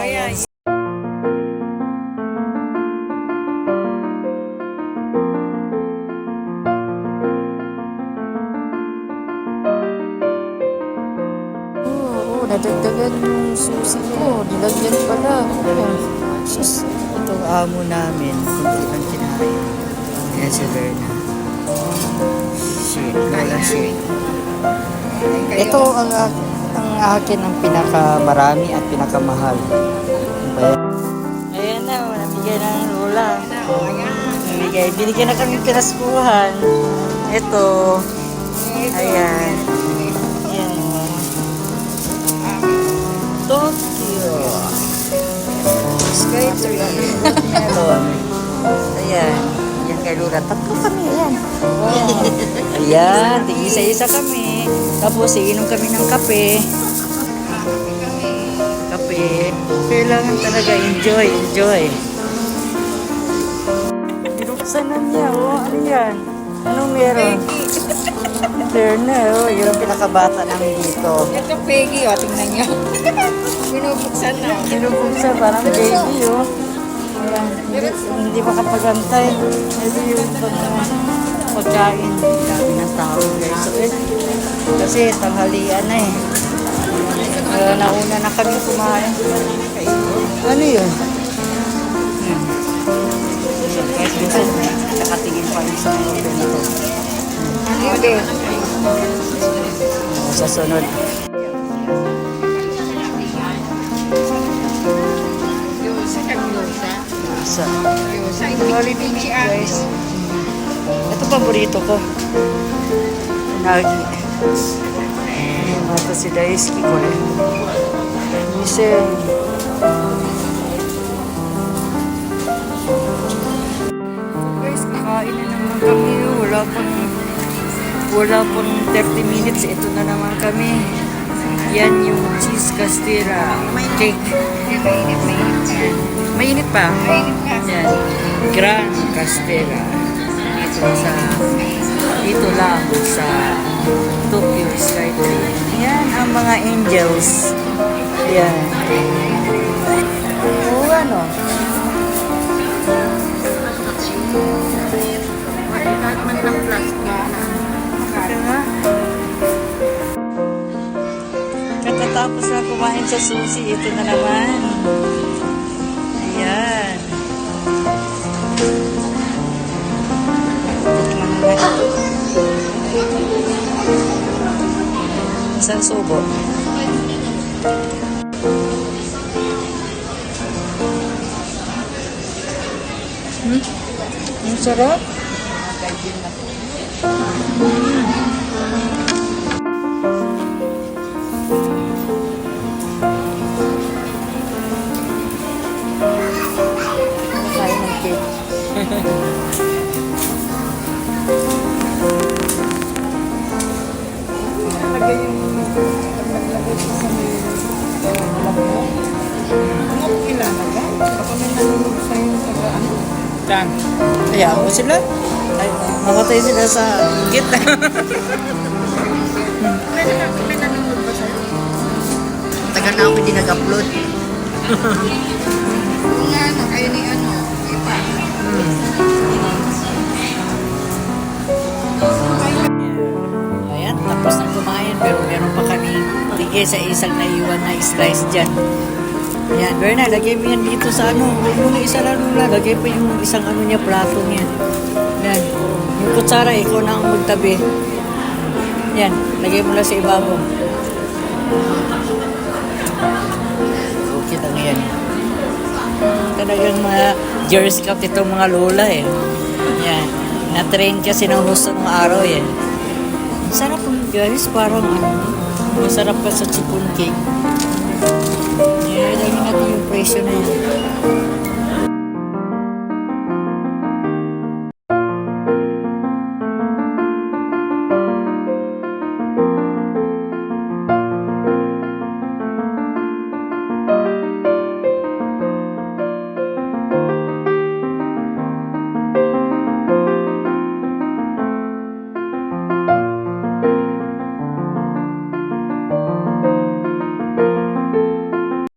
Kaya, Oo, nadagdagan yung susi ko. Nilagyan pala. Sus, itong amo namin. Hindi ang kinain. Ayan si Verna. Shit, lola shit. Ito ang akin ang pinakamarami at pinakamahal. Ayan na, nabigay na ng lola. Nabigay. Binigyan na kami pinaskuhan. Ito. Ayan. Ayan. Tokyo. Skytree. Melon. Ayan. Ayan kay Lola. Tatlo kami. Ayan. Wow. Ayan. Tig-isa-isa kami. Tapos iinom kami ng kape. Kape. Kailangan talaga enjoy. Enjoy. Binuksan na niya. Oh, ano yan? Anong meron? Verna, oh. Yun ang pinakabata namin dito. ito Peggy, o, tingnan niyo. Binubuksan na. Binubuksan, parang baby, oh. Ayan, hindi makapagantay. Maybe yung pagkain. Dami ng tao, guys. So, kasi tanghalian na eh. Nauna na kami kumain. Ano yun? Guys, minsan nakatingin pa rin sa mga ganito. Ano yun, be? Sa sunod. Yosa, kag-yosa. Sa Yosa, hindi siya. guys. Ito paborito ko. Unagi. Ito si Daisuke ko rin. Mise. Guys, kakain na naman kami. Wala pang 30 minutes. Ito na naman kami. Yan yung cheese castera cake. Mainit pa. Yan. Gran Castera. Dito lang sa Tokyo Skytree. Yan ang mga angels. Yan. Oo, ano? Man ng plastic. Katatapos na kumain sa sushi, ito na naman. Ayan. Isang subo. Ang sarap. Kain ng cake. Talaga yung naglagay ko sa may labo. Ano kilalaga? Baka may nalulog sa'yo sa ano? Dan. Kaya mo sila. Ay, mamatay sila sa git. May nalulog ba sa'yo? Tagal na ako hindi nag-upload. Kung nga, kayo ni ano, ipa. Ayan, tapos na kumain pero meron pa kami tigay sa isang naiwan na slice dyan. Ayan, Berna, lagay mo yan dito sa ano. Yung isa lang nula, lagay pa yung isang ano niya, plato niya. Ayan, yung kutsara, ikaw na ang magtabi. Ayan, lagay mo lang sa ibabaw. Okay lang yan. Talagang mga Girl Scout itong mga lola eh. Ayan, na-train kasi ng gusto ng araw eh. Sarap ng guys, parang ano, masarap pa sa chipon cake. Yeah, dahil natin yung presyo na yan.